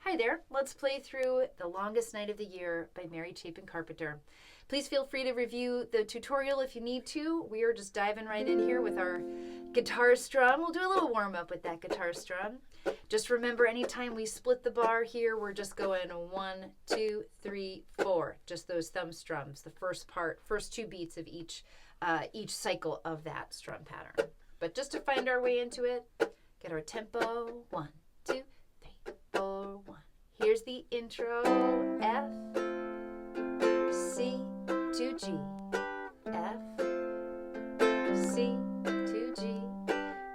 Hi there, let's play through The Longest Night of the Year by Mary Chapin Carpenter. Please feel free to review the tutorial if you need to. We are just diving right in here with our guitar strum. We'll do a little warm up with that guitar strum. Just remember, anytime we split the bar here, we're just going 1, 2, 3, 4. Just those thumb strums, the first two beats of each cycle of that strum pattern. But just to find our way into it, get our tempo. 1, 2, 3, 4, 1. Here's the intro. F, C to G. F, C to G.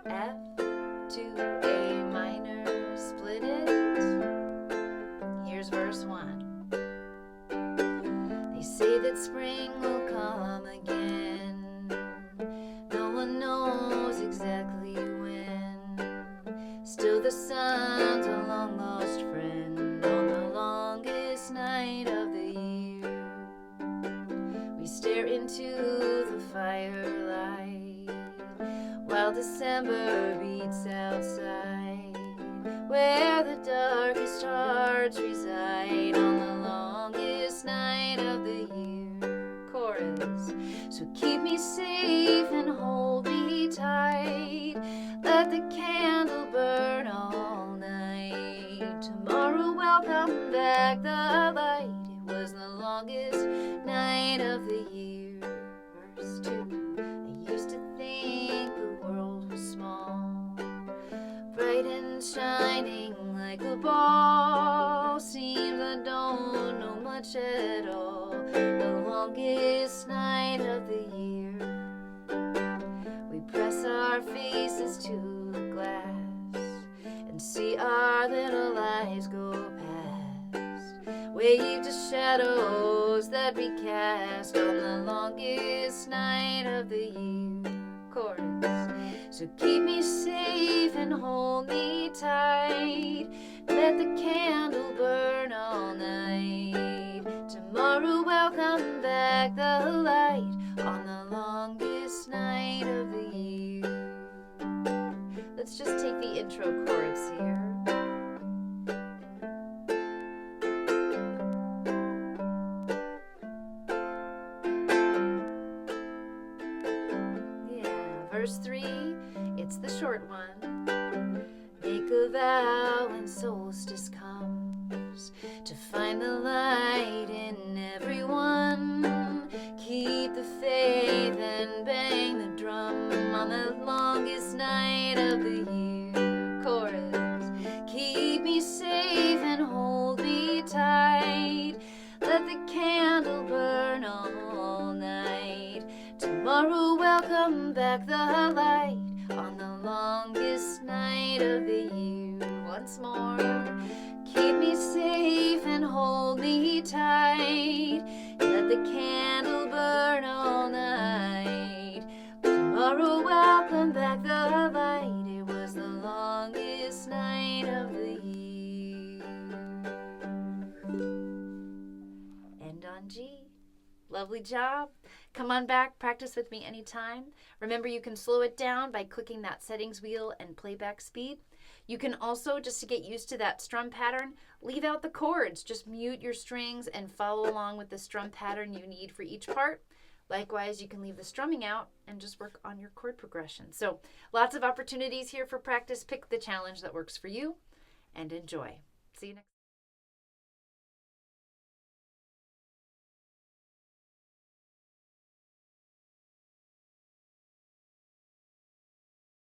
F to A minor. Split it. Here's verse 1. They say that spring will come again. No one knows exactly when. Still the sun's a long lost friend on the longest night of the year. We stare into the firelight while December beats outside, where the darkest hearts reside on the longest night of the year. Chorus. So keep me safe and hold me tight. Let the candle burn all night. Tomorrow welcome back the light. It was the longest night of the year. Verse 2. I used to think the world was small, bright and shining like a ball. Seems I don't know much at all. The longest night of the year. We press our faces to the glass and see our little lives go past. Wave to shadows that we cast on the longest night of the year. Chorus. So keep me safe and hold me tight. Let the candle burn all night. Tomorrow welcome back the light on the longest night of the year. Let's just take the intro chords here. Verse 3, it's the short one. Make a vow when solstice comes to find the light in everyone. Keep the faith and bang the drum on the longest night of the year. Chorus. Keep me safe and hold me tight. Let the candle burn all night. Tomorrow welcome back the light on the longest night of the year. Once more. Keep me safe and hold me tight. Let the candle burn all night. Tomorrow welcome back the light. It was the longest night of the year. End on G. Lovely job. Come on back, practice with me anytime. Remember, you can slow it down by clicking that settings wheel and playback speed. You can also, just to get used to that strum pattern, leave out the chords. Just mute your strings and follow along with the strum pattern you need for each part. Likewise, you can leave the strumming out and just work on your chord progression. So lots of opportunities here for practice. Pick the challenge that works for you and enjoy. See you next time.